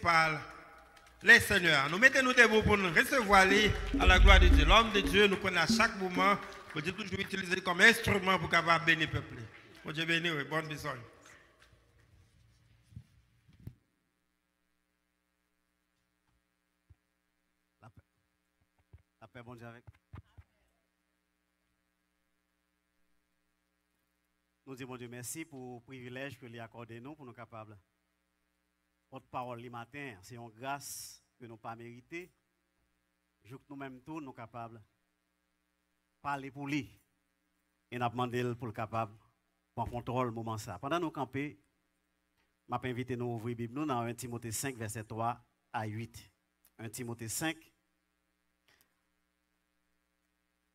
principal, les seigneurs. Nous mettons-nous debout pour nous recevoir les à la gloire de Dieu. L'homme de Dieu nous connaît à chaque moment. Pour Dieu toujours utilisé comme instrument pour capable bénir le peuple. Pour Dieu bénir, oui, bonne besogne. La paix, bon Dieu avec. Nous disons, bon Dieu, merci pour le privilège que lui accordé nous pour nous capables. Votre parole le matin, c'est une grâce que nous pas mérité. Je que nous-mêmes tous nous capables parler pour lui et nous demandé pour le capable prendre contrôle moment ça. Pendant nous camper, m'a invité nous ouvrir Bible nous dans 1 Timothée 5 verset 3 à 8. 1 Timothée 5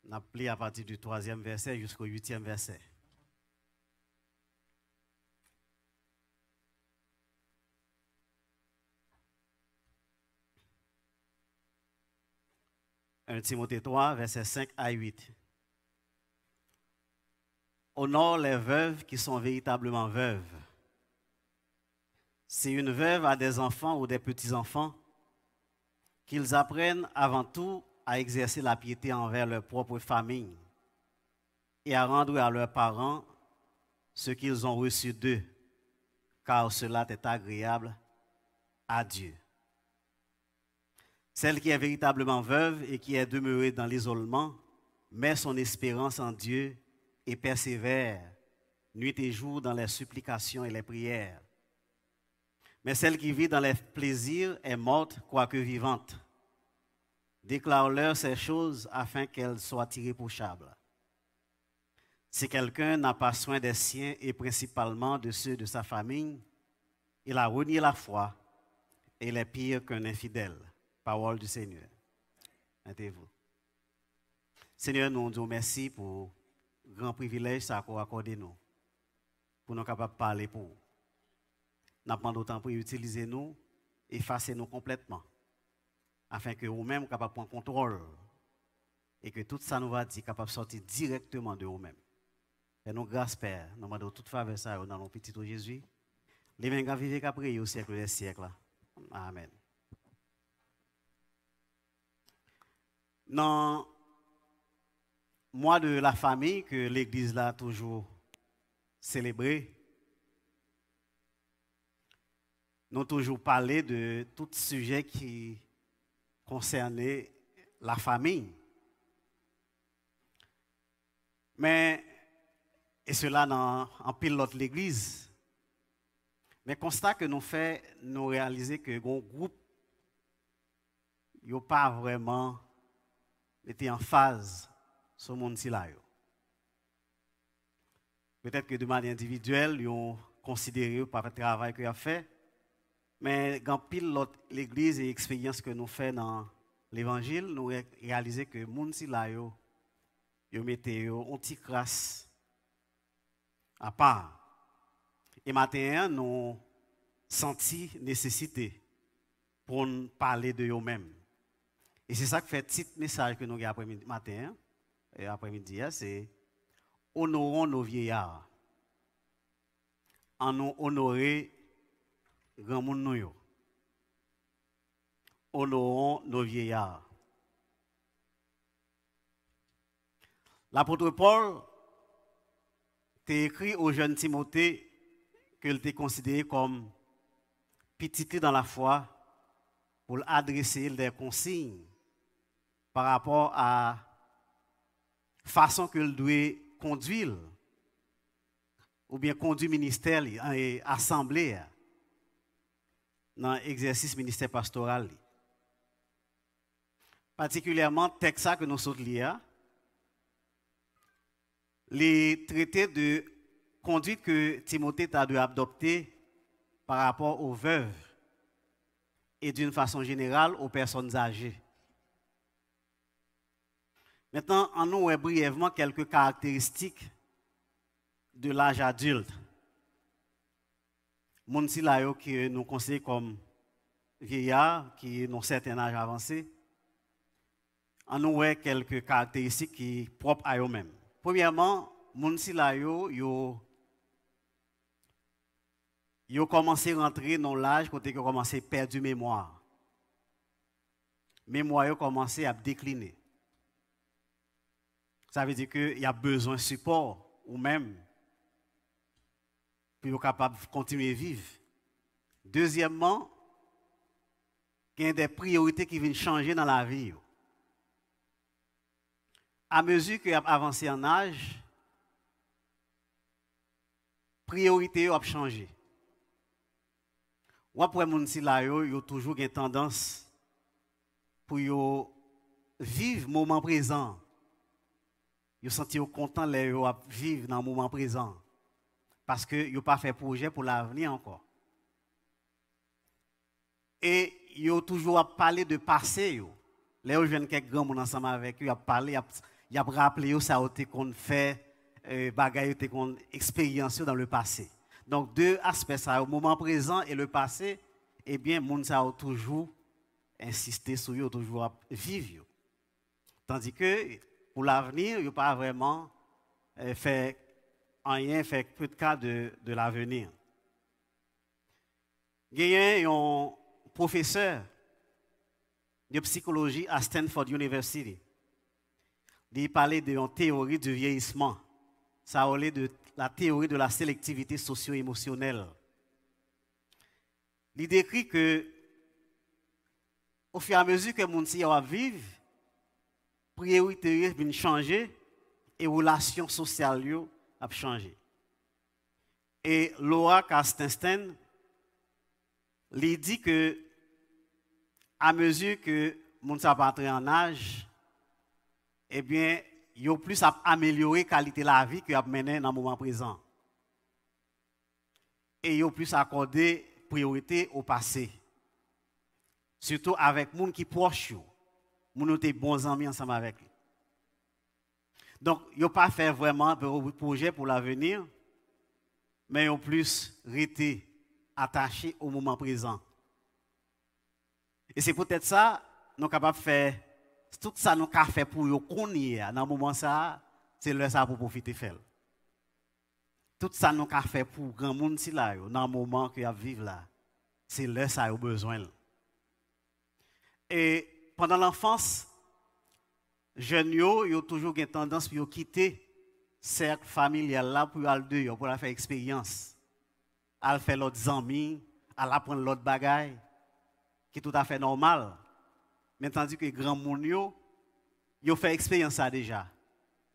n'a pris à partir du 3e verset jusqu'au 8e verset. « 1 Timothée 3, verset 5 à 8. Honore les veuves qui sont véritablement veuves. Si une veuve a des enfants ou des petits-enfants, qu'ils apprennent avant tout à exercer la piété envers leur propre famille et à rendre à leurs parents ce qu'ils ont reçu d'eux, car cela est agréable à Dieu. Celle qui est véritablement veuve et qui est demeurée dans l'isolement met son espérance en Dieu et persévère nuit et jour dans les supplications et les prières. Mais celle qui vit dans les plaisirs est morte, quoique vivante. Déclare-leur ces choses afin qu'elles soient irréprochables. Si quelqu'un n'a pas soin des siens et principalement de ceux de sa famille, il a renié la foi et il est pire qu'un infidèle. Parole du Seigneur. Mettez-vous. Seigneur, nous disons merci pour le grand privilège que vous accordé nous, pour nous capables de parler pour vous. Nous demandons autant pour utiliser nous, effacer nous complètement, afin que vous-même capables de prendre contrôle et que tout ça nous va dire capable de sortir directement de vous-même. Et nous, grâce Père, nous demandons toute faveur ça dans nos petits Jésus. Les mêmes vivent qu'après au siècle des siècles. Amen. Dans le mois de la famille que l'Église l'a toujours célébré, nous avons toujours parlé de tout sujet qui concernait la famille. Mais, et cela en pilote l'Église. Mais constat que nous faisons, nous réalisons que le groupe n'a pas vraiment était en phase sur le monde. Peut-être que de manière individuelle, ils ont considéré par le travail qu'ils ont fait, mais quand pile l'autre l'église et l'expérience que nous faisons dans l'évangile, nous réalisons que le monde ils mettaient une petite crasse à part. Et maintenant, nous avons senti nécessité pour nous parler de eux-mêmes. Et c'est ça que fait petit message que nous avons après-midi matin et après-midi, c'est honorons nos vieillards. En nous honorer grand monde nous. Honorons nos vieillards. L'apôtre Paul t'a écrit au jeune Timothée qu'il était considéré comme petit dans la foi pour adresser des consignes par rapport à la façon qu'il doit conduire ou bien conduire ministère et assemblée dans l'exercice ministère pastoral. Particulièrement, le texte que nous sommes lire, les traités de conduite que Timothée a dû adopter par rapport aux veuves et d'une façon générale aux personnes âgées. Maintenant, en nous voyons brièvement quelques caractéristiques de l'âge adulte. Moun si la yo qui nous considère comme vieillards, qui ont un certain âge avancé, en nous voyons quelques caractéristiques qui sont propres à eux-mêmes. Premièrement, moun si la yo ils ont commencé à rentrer dans l'âge quand ils ont commencé à perdre mémoire. Mémoire a commencé à décliner. Ça veut dire qu'il y a besoin de support ou même pour être capable de continuer à vivre. Deuxièmement, il y a des priorités qui viennent changer dans la vie. À mesure qu'il a avancé en âge, priorité a changé. Ou après mon si là yo toujours une tendance pour yo vivre moment présent. Yo sentir content les yo vivre dans le moment présent parce que yo pas fait projet pour l'avenir encore. Et yo toujours à parler de passé yo. Les jeunes quelques grands monde ensemble avec eux, a parlé, y a rappelé yo ça été qu'on fait bagaille été qu'on expérience dans le passé. Donc deux aspects ça, au moment présent et le passé, eh bien moun ça a toujours insisté sur yo, toujours vivre. Tandis que pour l'avenir, il pas vraiment fait rien, fait peu de cas de l'avenir. Il y a un professeur de psychologie à Stanford University. Il parlait d'une théorie du vieillissement. Ça parlait de la théorie de la sélectivité socio-émotionnelle. Il décrit que au fur et à mesure que mon si va vivre, priorité vient changer et relations sociales ont changé. Et Laura Kastenstein lui dit que à mesure que mon sa va entrer en âge, eh bien, il a plus à améliorer la qualité de la vie qu'il a mené dans le moment présent. Et il a plus à accorder priorité au passé. Surtout avec les gens qui sont proches, les gens qui sont bons amis ensemble avec lui. Donc, ils n'ont pas fait vraiment un projet pour l'avenir, mais ils ont plus été attachés au moment présent. Et c'est peut-être ça, nous sommes capables de faire, tout ça nous avons fait pour nous connaître. Dans le moment ça, c'est là ça pour profiter de faire. Tout ça nous avons fait pour grand monde si là, dans le moment que vous vivez là, c'est là ça a besoin. Et pendant l'enfance, jeunes yo ont toujours une tendance pour quitter le cercle familial là pour aller dehors, pour faire expérience. Aller faire l'autre amis, aller apprendre l'autre bagaille, qui est tout à fait normal. Mais tandis que les grands moun yo fait expérience ça déjà.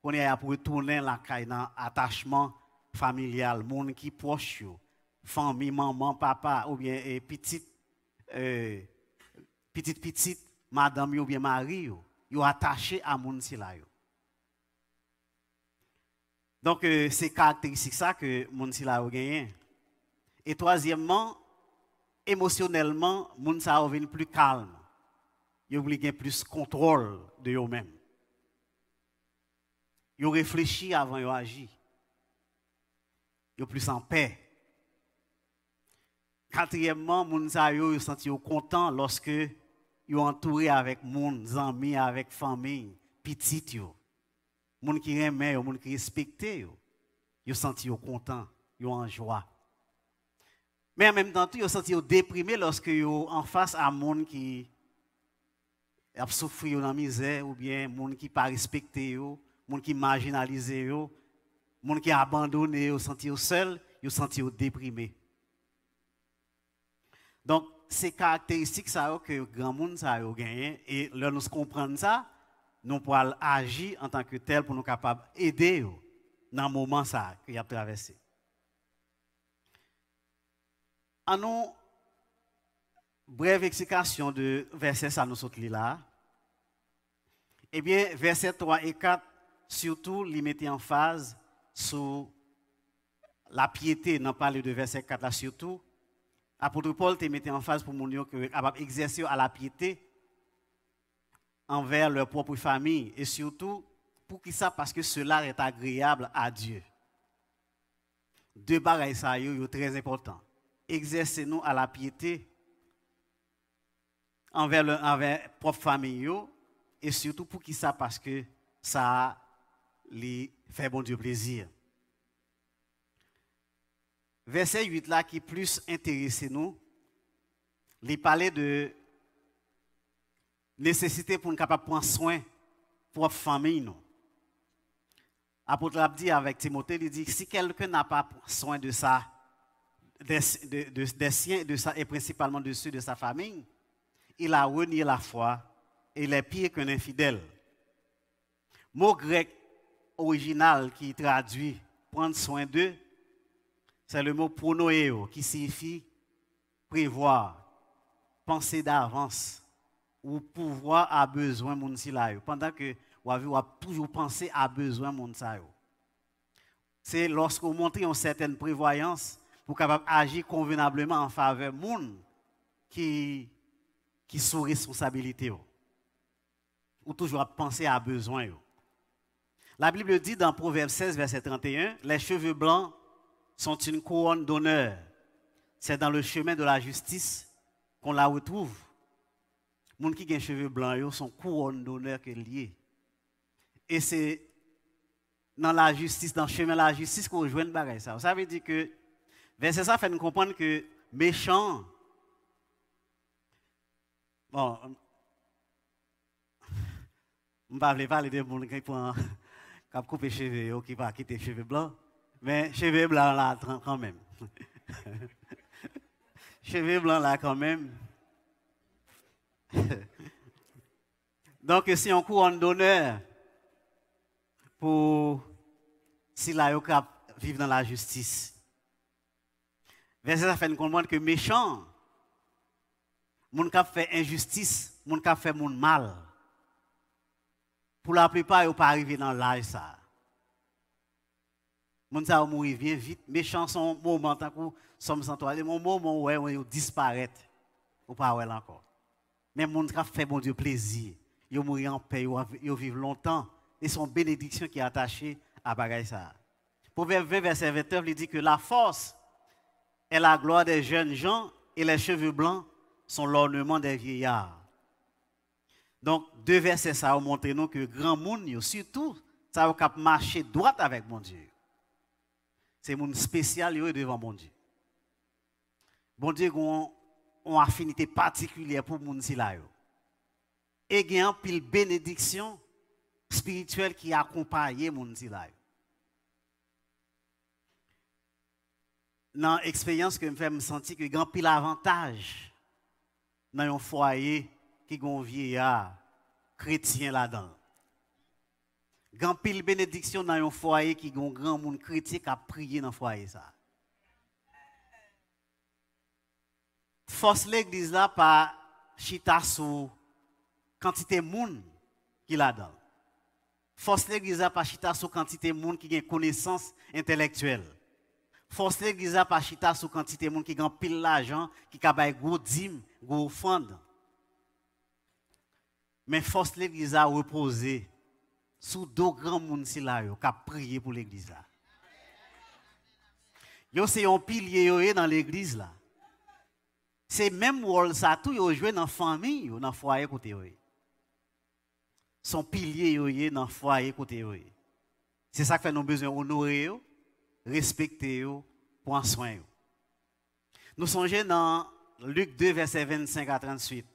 On est pour retourner la caille dans attachement familial, moun qui proche yo, famille, maman, papa ou bien petite madame ou bien mari yo attaché à moun si là yo. Donc c'est caractéristique ça que moun si là yo gagné. Et troisièmement, émotionnellement, moun sa devient plus calme. Yo gagné plus contrôle de eux-mêmes. Yo réfléchit avant yo agir. Yo plus en paix. Quatrièmement, moun sa yo senti content lorsque yo entouré avec moun amis, avec famille, petit yo. Moun qui aime yo, moun qui respecte yo. Yo senti content, yo en joie. Mais en même temps, yo senti déprimé lorsque yo en face à moun qui a souffert dans la misère ou bien moun qui pas respecté yo, moun qui marginalisé yo, moun qui abandonné yo, senti seul, yo senti déprimé. Donc c'est caractéristiques ça que grand monde ça a gagné et là nous comprenons ça, nous pourrons agir en tant que tel pour nous capables aider dans le moment ça qu'il a traversé. En nous brève explication de verset ça nous saute là. Eh bien verset 3 et 4 surtout les mettait en phase sur la piété, n'en parler de verset 4 là surtout. Apôtre Paul te mettait en phase pour mon yo que capable exercer à la piété envers leur propre famille et surtout pour qui ça parce que cela est agréable à Dieu. Deux bagages ça yo très important. Exercez-nous à la piété envers propre famille et surtout pour qui ça parce que ça lui fait bon Dieu plaisir. verset 8 là qui plus intéresse nous, il parlait de nécessité pour nous capable prendre soin pour notre famille nous. Apôtre a dit avec Timothée, il dit si quelqu'un n'a pas soin de ça, des siens, de ça et principalement de ceux de sa famille, il a renié la foi et il est pire qu'un infidèle. Mot grec original qui traduit prendre soin d'eux, c'est le mot pronoéo qui signifie prévoir, penser d'avance ou pouvoir à besoin moun si la yo. Pendant que ou a toujours pensé à besoin moun sa yo. C'est lorsqu'on montre une certaine prévoyance pour capable agir convenablement en faveur moun qui sous responsabilité yo. Ou toujours penser à besoin yo. La Bible dit dans Proverbe 16 verset 31, les cheveux blancs sont une couronne d'honneur. C'est dans le chemin de la justice qu'on la retrouve. Les gens qui ont les cheveux blancs sont couronne d'honneur que lié. Et c'est dans la justice, dans le chemin de la justice qu'on joue une bagaille ça. Ça veut dire que verset ça fait nous comprendre que méchant. Bon, je ne vais pas parler de gens qui ont coupé les cheveux, qui va quitter les cheveux blancs, mais cheveux blancs là quand même. Cheveux blancs là quand même. Donc, c'est un couronne d'honneur pour si la yo vivre dans la justice. Verset ça fait nous comprendre que méchant, moun k'ap fait injustice, moun k'ap fait moun mal. Pour la plupart, yo pas arrivé dans l'âge ça. Moun sa mourir bien vite, méchant son moment tant que somme sans toi, mon moment où ils disparaître ou pas ouais encore. Mais moun k'ap fait bon Dieu plaisir, yo mourir en paix, yo vivre longtemps et son bénédiction qui est attachée à bagay ça. Proverbe 20 verset 29 il dit que la force est la gloire des jeunes gens et les cheveux blancs sont l'ornement des vieillards. Donc deux versets ça montrent nous que grand monde surtout ça va cap marcher droit avec mon Dieu. C'est monde spécial devant mon Dieu. Bon Dieu ont affinité particulière pour moun si la yo. Et il y a une pile bénédiction spirituelle qui accompagne moun si la yo. Dans l'expérience que me sentir que il y a un pile avantage dans un foyer qui a un vieillard chrétien là-dedans. Il y a un pile bénédiction dans un foyer qui a un grand monde chrétien qui a prié dans le foyer ça. Force l'église là par chita sous quantité de monde qui là-dedans. Force l'église là par chita sous quantité de monde qui a connaissance intellectuelle. Force l'église là par chita sous quantité de monde qui a pile l'argent, qui a bail gros dîme, gros offrande. Mais force l'église à reposer sous deux grands monde si là yo qui a prié pour l'église là. Yo c'est un pilier dans l'église là. C'est même rôle ça tout yo joué dans famille yo dans foyer côté yo. Son pilier yo dans foyer côté yo. C'est ça que fait nous besoin honorer yo, respecter yo, prendre soin yo. Nous songeons dans Luc 2 verset 25 à 38.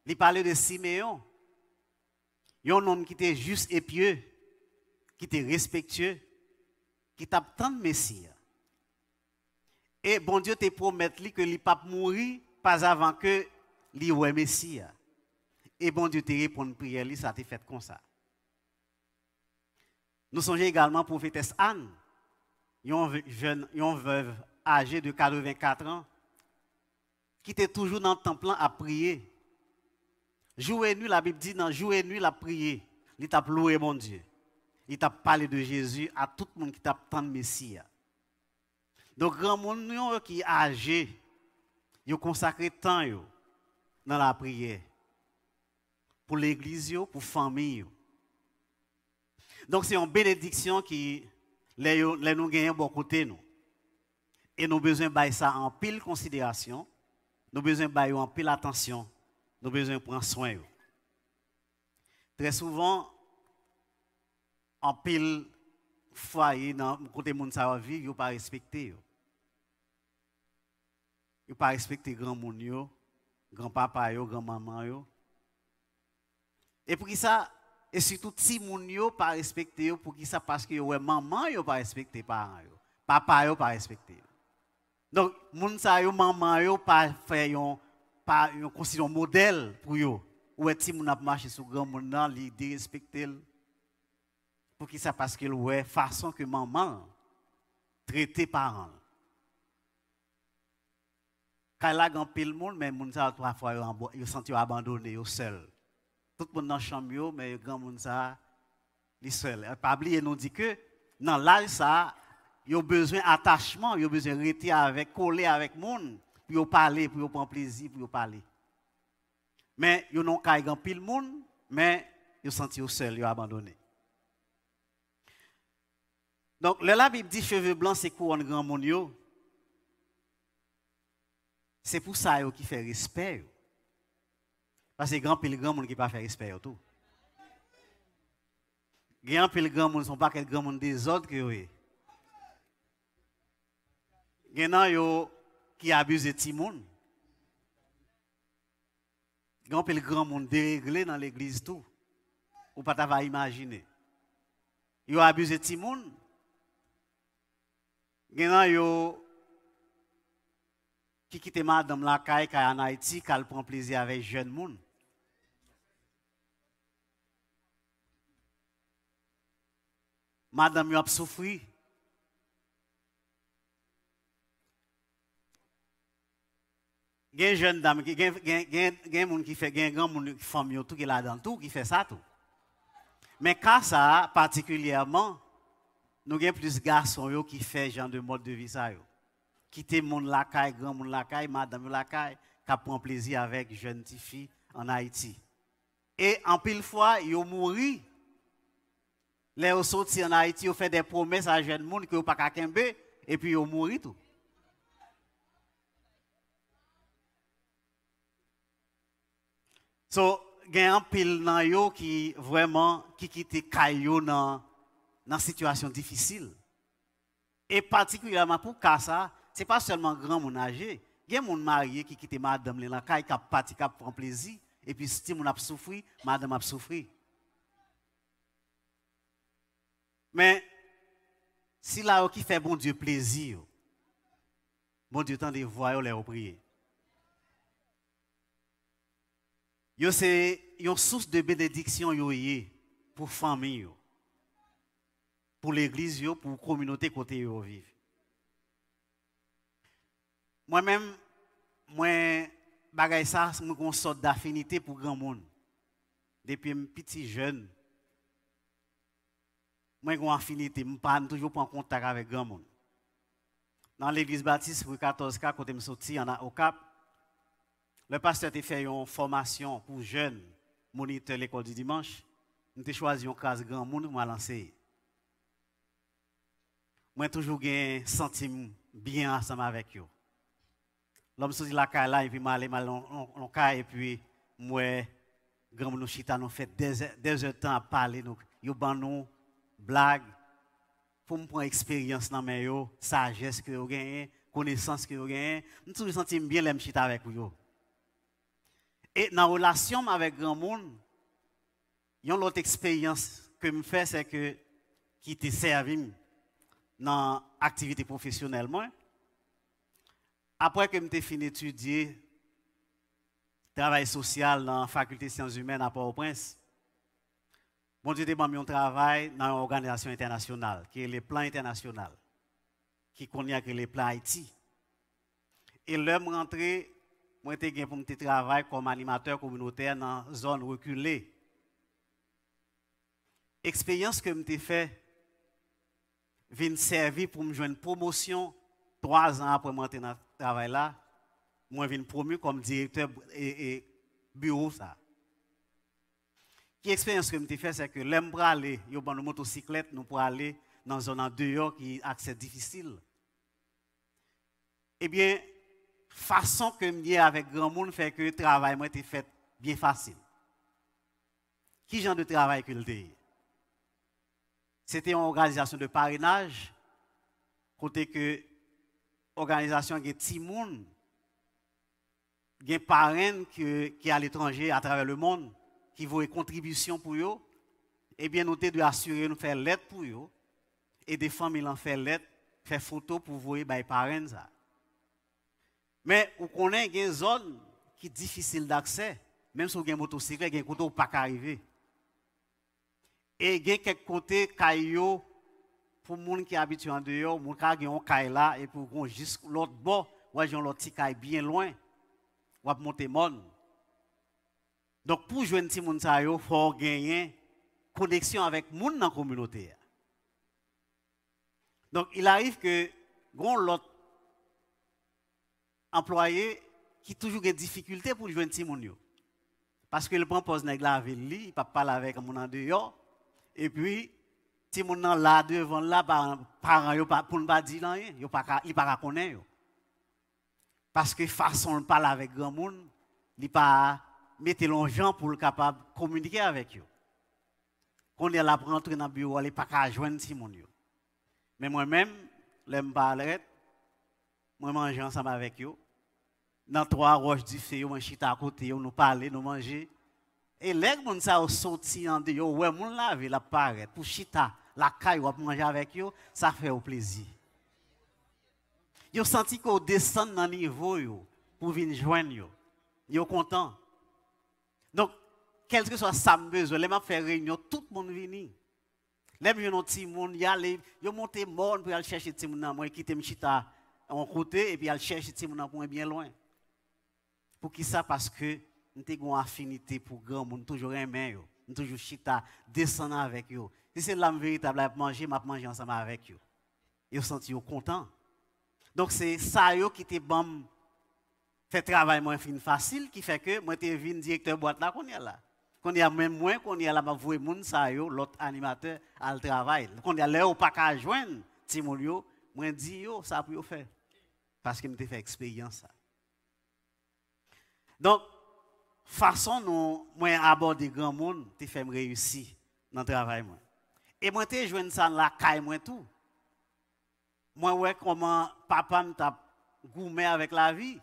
Il parlait de Siméon. Un homme qui était juste et pieux, qui était respectueux, qui t'a tant de Messie. Et bon Dieu te promet que il pas mourir pas avant que li ouais Messie. Et bon Dieu te répond prière li ça te fait comme ça. Nous songeons également prophétesse Anne, une veuve âgée de 84 ans qui était toujours dans le temple à prier. Jour et nuit, la Bible dit, dans jour et nuit, la prié. Il t'a loué mon Dieu. Il t'a parlé de Jésus à tout le monde qui t'a tant de Messie. Donc, grand monde qui est âgé, il consacré temps dans la prière. Pour l'église, pour la famille. Donc, c'est une bénédiction qui les nous gagnent bon côté nous. Et nous avons besoin de ça en pile considération. Nous avons besoin de en pile attention. Nous avons besoin de prendre soin. Très souvent, en pile foyer, dans le côté de monde qui vivre, ils ne pas respecter. Yo pas respecter grand moun yo, grand papa yo, grand maman yo. Et pour qui ça, et surtout si moun yo pas respecter yo, pour qui ça parce que ouais maman yo pas respecter parents yo, papa yo pas respecter. Donc moun sa yo maman yo pas faire yon pas yon considérer un modèle pour yo. Ouais ti moun a marché sur grand moun nan li dérespecter. Pour qui ça parce que ouais façon que maman traiter parents. Quand la grand pile monde mais moun sa trois fois yo senti abandonné yo seul. Tout le monde dans la chambre, mais le grand monde, ça, il est seul. Pas oublier, nous dit que dans l'âge, ça, il a besoin d'attachement, il a besoin de rester avec, coller avec le monde, pour parler, pour prendre plaisir, pour parler. Mais il n'ont qu'à grand pile monde, mais il senti seul, il abandonné. Donc, la Bible dit cheveux blancs, c'est couronne grand monde. C'est pour ça qui fait respect. Parce que grand pile grand monde qui pas faire respect tout. Grand pile grand monde sont pas quel grand monde des autres que oui. Gen yo qui abuse de ti monde. Grand pile grand monde déréglé dans l'église tout. Ou pas t'ava imaginer. Yo abuse de ti monde. Gen yo qui quitte madame la caille en Haïti qu'elle prend plaisir avec jeune monde. Madame a souffert. Gen jeune dame gen moun qui fait gen grand moun qui femme yo tout qui là dans tout qui fait ça tout. Mais cas ça particulièrement nous gen plus garçons yo qui fait genre de mode de vie ça yo. Quitter monde la caille, grand monde la caille, madame la caille, qui prend plaisir avec jeune fille en Haïti. Et en pile fois, ils ont mouru. Les ont sorti en Haïti, ils ont fait des promesses à jeune monde que pas kembe et puis ils ont mouru tout. So, il y a un pile nan yo qui vraiment qui quitte kayo dans situation difficile. Et particulièrement pour ça, ce n'est pas seulement grand moun âgé. Il y a des gens mariés qui quittent madame la caille, qui parti, qui prend plaisir. Et puis, si moun a souffert, madame a souffert. Mais, si là, qui fait bon Dieu plaisir, bon Dieu tend de voir les prier. C'est une source de bénédiction pour la famille, pour l'église, pour la communauté côté yo vivre. Moi-même, moi, bagay ça, moi, une sorte d'affinité pour grand monde. Depuis un petit jeune, moi, j'ai une affinité, je ne toujours pas en contact avec grand monde. Dans l'église baptiste, pour 14K, quand je suis sorti au Cap, le pasteur a fait une formation pour jeunes, moniteurs l'école du dimanche. Nous avons choisi une classe grand monde pour lancer. Moi, toujours un sentiment bien ensemble avec eux. L'homme se dit la caille là, et puis mal on caille, et puis moi, grand nous chita, nous fait des heures de temps à parler, nous ban nous blague, pour me prendre expérience dans mes yo, sagesse que vous gagnez, connaissance que vous gagnez, nous toujours senti bien les chita avec vous. Et dans la relation avec grand monde, il y a une autre expérience que je fais, c'est que qui te servi dans l'activité professionnelle. Après que je fini d'étudier travail social dans la faculté de sciences humaines à Port-au-Prince, bon Dieu m'a mis un travail dans une organisation internationale, qui est le plan international, qui connaît le plan Haïti. Et là, je suis rentré, moi j'ai pour mon travail comme animateur communautaire dans une zone reculée. Expérience que je fait vient servir pour me jouer une promotion 3 ans après mon travail là. Moi je viens promu comme directeur et bureau ça. Qui expérience que je fait c'est que l'aime pour aller, yo ban une motocyclette nous pour aller dans une zone en dehors qui accès difficile. Eh bien façon que me avec grand monde fait que le travail moi été fait bien facile. Qui genre de travail que le dit? C'était une organisation de parrainage côté que organisation qui ti moun des parents qui à l'étranger, à travers le monde, qui voient contribution pour eux, eh bien, nous devons assurer nous faire lettre pour eux. Et des familles en fait lettre, faire photo pour voir les parents. Mais vous connaissez des zones qui sont difficiles d'accès, même si vous avez une motocyclette, vous avez un côté où pas arriver. Et il y a quelques côtés cailloux pour les gens qui habitent en dehors, les gens qui ont un caille là, et pour juste l'autre bord, ou j'ai l'autre petit caille bien loin, ou à monter monde. Donc pour jouer un petit monde ça, il faut gagner connexion avec les gens dans la communauté. Donc il arrive que l'autre employé qui toujours des difficultés pour jouer un petit monde. Parce que le prend pose nèg la ville, il pas parler avec mon en dehors, et puis si mon là devant là parents yo pas pour ne pas dire rien, il pas connaître. Parce que façon de parler avec grand monde, il pas mettre l'enjeu pour le capable communiquer avec eux. Quand il a rentrer dans le bureau, il pas qu'à joindre si mon yo. Mais moi-même, l'aime parler, moi manger ensemble avec eux. Dans 3 roches du feu, on chita à côté, nous parler, nous manger. Et les gens ça sorti en dehors, ouais, mon laver la paraît pour chita, la caille ou manger avec eux, ça fait au plaisir. Yo senti qu'on descend dans niveau yo pour venir joindre yo. Yo content. Donc quel que soit ça besoin, les m'a fait réunion, tout le monde vini. Les gens petit monde y aller, yo monter monde pour aller chercher petit monde moi quitter chita en côté et puis aller chercher petit monde pour bien loin. Pour qui ça? Parce que nous avons une affinité pour grand monde, toujours aimer, nous toujours chita, descendre avec eux. Si c'est l'âme véritable à manger, je mange ensemble avec eux. Ils se sentent contents. Donc c'est ça qui te bon fait travail moins facile, qui fait que moi te vinn directeur boîte là qu'on y a là. Qu'on y a même moins qu'on y a là m'a voué moun ça yo l'autre animateur à le travail. Qu'on y a là ou pas qu'à joindre Timolio, moi dit yo ça pour faire. Parce que nous te fait expérience ça. Donc, façon nous moi aborder grand monde, te fait me réussir dans le travail moi. Et moi te joindre ça la caille moi tout. Moi ouais comment papa me t'a gourmet avec la vie.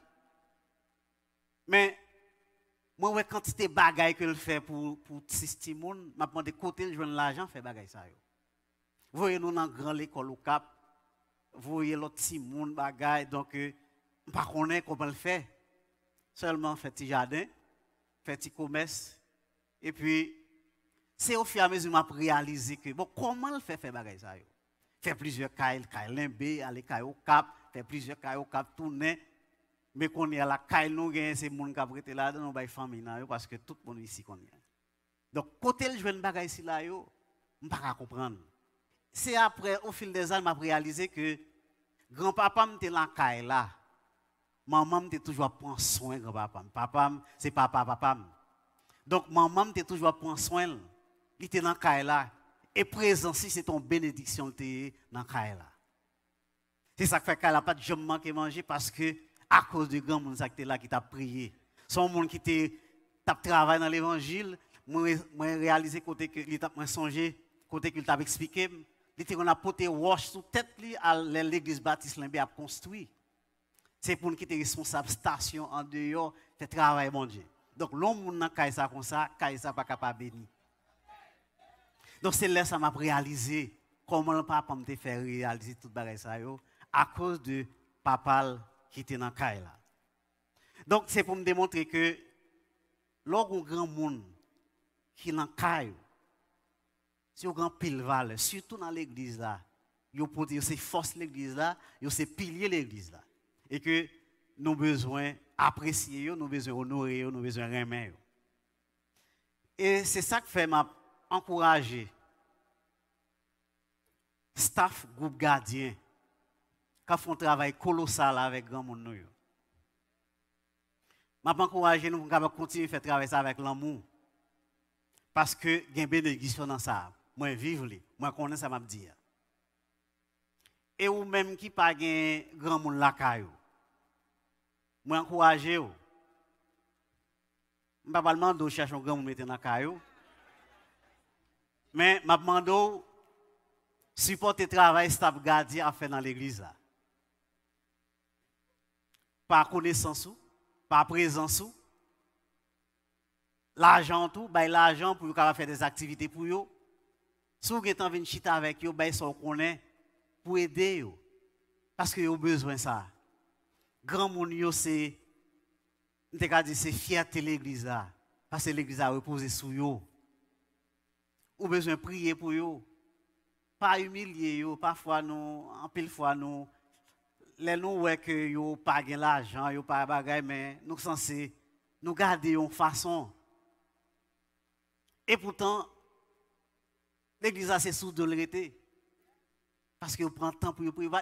Mais moi ouais quantité bagaille que le fait pour petit monde, m'a demandé côté le joindre l'argent fait bagaille ça yo. Voyez nous dans grand l'école au Cap. Voyez l'autre petit monde bagaille donc pas connaît comment le faire. Seulement fait petit jardin, fait petit commerce et puis c'est au fur et à mesure m'a réalisé que bon comment le faire bagaille ça yo. Fait plusieurs cailles limbé, aller caille au Cap, fait plusieurs cailles au Cap tourner mais qu'on est à la caille nous gagne c'est monde qui a prêté là dans nos famille parce que tout le monde ici qu'on est. Donc côté le joindre bagaille ici là yo, on pas comprendre. C'est après au fil des années m'a réalisé que grand-papa m'était dans la caille là. Maman m'était toujours prendre soin grand-papa. Papa c'est papa. Donc maman m'était toujours prendre soin. Il était dans la caille là. Et présent si c'est ton bénédiction t'es dans la caille là. C'est ça qui fait qu'elle n'a pas de jamais manqué manger parce que à cause de grand monde qui là qui t'a prié. Son monde qui t'a travaillé dans l'évangile, moi réalisé côté que il t'a songé côté qu'il t'a expliqué, il était on a porté wash sous tête li à l'église Baptiste Limbé a construit. C'est pour qui était responsable station en dehors fait travail mon Dieu. Donc l'homme monde dans caille ça comme ça, caille ça pas capable béni. Donc c'est là ça m'a réalisé comment le papa me fait réaliser tout bagay ça yo à cause de papa qui était dans caille là. Donc c'est pour me démontrer que lorsqu'on grand monde qui dans caille si on grand pile valeur surtout dans l'église là, yo porter c'est force l'église là, yo c'est pilier l'église là et que nous besoin apprécier yo, nous besoin honorer yo, nous besoin aimer yo. Et c'est ça que fait m'a encourager staff groupe gardien qui font un travail colossal avec grand monde nous. M'a encourager nous pour continuer faire travailler ça avec l'amour. Parce que il y a bénédiction dans ça. Moi vivre li, moi connais ça m'a dire. Et ou même qui pas gain grand monde la caillou. Moi encourager ou. M'pa pas demander chercher un grand monde mettre dans caillou. Mais m'a demandé supporter travail staff gardien à faire dans l'église là. Par connaissance ou par présence, l'argent tout, bah l'argent pour faire des activités pour eux. Si vous venez chita avec eux, bah ça connaît pour aider eux. Parce que vous avez besoin de ça. Grand monde yo c'est c'est fierté l'église là parce que l'église a reposé sur eux. Ou besoin de prier pour eux. Pas humilier eux, parfois nous en pile fois nous les nous ouais que yo pas gain l'argent, yo pas bagay mais nous censés nous garder en façon. Et pourtant l'église a c'est sous dolorité. Parce que vous prenez temps pour prier. Vous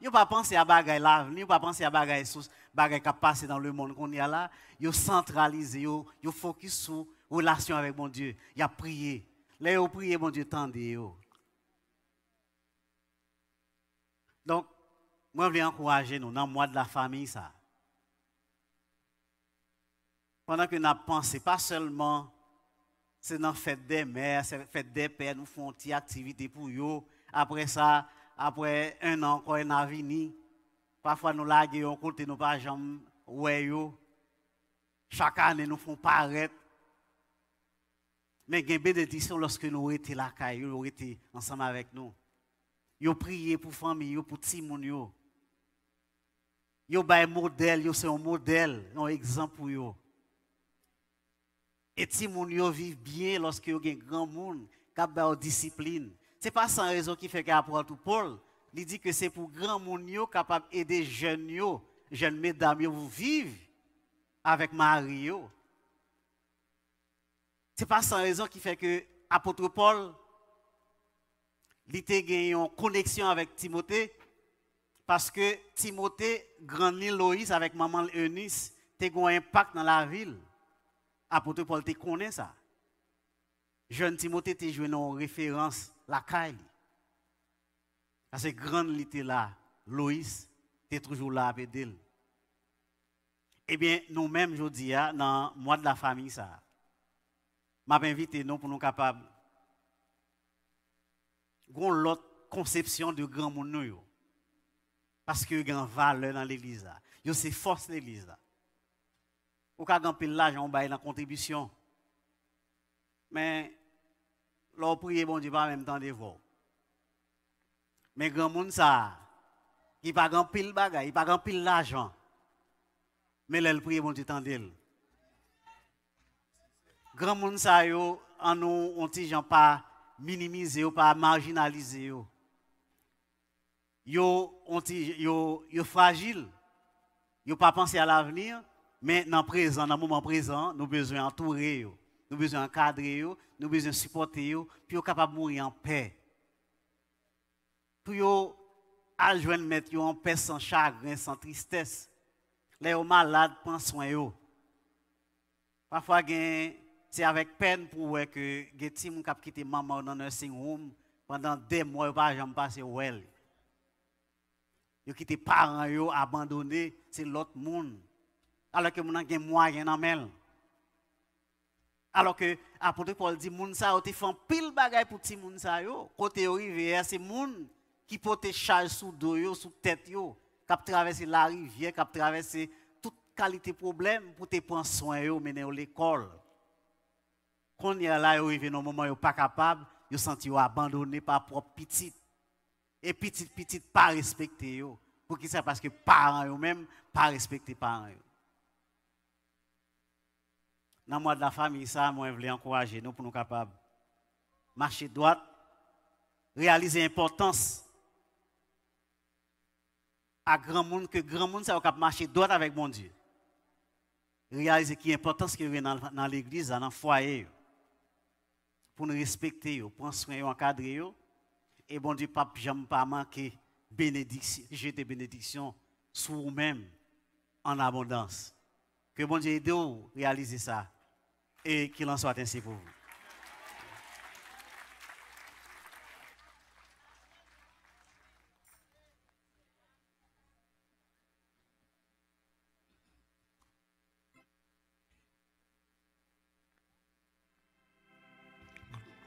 ne pas penser à bagay l'avenir, vous pas penser à bagay qui passe dans le monde qu'on y a là. Vous centralisez, vous focus sur la relation avec mon Dieu. Vous priez. Là, vous priez, mon Dieu, tendez. Donc, moi, je veux encourager nous dans le mois de la famille. Ça. Pendant que nous avons pensé, pas seulement, c'est dans la fête des mères, c'est la fête des pères, nous faisons une activité pour eux. Après ça, après un an, quand on a venu, parfois nous laguons, on compte nos pas jamais, ouais, chaque année nous font paraître. Mais il y a une bénédiction lorsque nous étions là, nous étions ensemble avec nous. Nous prions pour la famille, pour les gens. Nous avons un modèle, c'est un modèle, un exemple pour eux. Et les gens vivent bien lorsque vous avez un grand monde qui a une discipline. Ce n'est pas sans raison qui fait qu'apôtre Paul, il dit que c'est pour grand monde capable d'aider jeunes mesdames vous vivre avec Marie. Ce n'est pas sans raison qui fait que apôtre Paul, il a gagné une connexion avec Timothée parce que Timothée, grand Loïs avec maman Eunice, a eu un impact dans la ville. Apôtre Paul te connaît ça. Jeune Timothée te joué une référence la caille. Parce que grande l'été là, Loïs, t'es toujours là avec elle. Eh bien, nous-mêmes, je dis, dans le mois de la famille, ça, m'a invité nous pour nous capables de l'autre conception de grand monde. Parce qu'il y a une valeur dans l'église. Il y a force de l'église. Ou quand on pile l'argent, on baille dans la contribution. Mais, l'on prie, bon Dieu, pas en même temps de voir. Mais grand monde ça, il pas grand pile bagay, il pas grand pile l'argent. Mais l'elle prie, bon Dieu, tendez. Grand monde ça yo, en nous, on ti gens pas minimiser ou pas marginaliser yo. Yo fragile. Yo pas penser à l'avenir, mais dans le présent, dans le moment présent, nous besoin entourer yo. Nous besoin encadrer yo, nous besoin supporter yo, puis yo capable mourir en paix. Pour yo à joindre mettre yo en paix sans chagrin, sans tristesse. Les malades prennent soin yo. Parfois c'est avec peine pour voir que des petits moun k'ap quitté maman dans un nursing home pendant des mois yo pas jamais passer well. Yo quitté parents yo abandonné, c'est l'autre monde. Alors que moun a gen moyen dans mel. Alors que apôtre Paul dit moun sa yo te font pile bagay pour ti moun sa yo, côté yo rivière c'est moun qui porte charge sous dos yo, sous tête yo, k'ap traverser la rivière, k'ap traverser toute qualité problème pour te prendre soin yo, mener à l'école. Quand y a là yo arrivé dans moment yo pas capable, yo senti yo abandonné par propre petite. Et petite pas respecté yo. Pour qui ça parce que parents yo même pas respecté parents yo. Dans moi de la famille ça, moi je voulais encourager nous pour nous capables marcher droit, réaliser l'importance à grand monde que grand monde ça va marcher droit avec mon Dieu. Réaliser qui est l'importance qu'il y a dans l'église, dans le foyer pour nous respecter, prendre soin, encadrer et bon Dieu pas jamais pas manquer bénédiction, jeter bénédiction sur vous-même en abondance. Que bon Dieu aide vous à réaliser ça et qu'il en soit ainsi pour vous.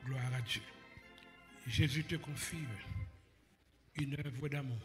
Gloire à Dieu. Jésus te confie une œuvre d'amour.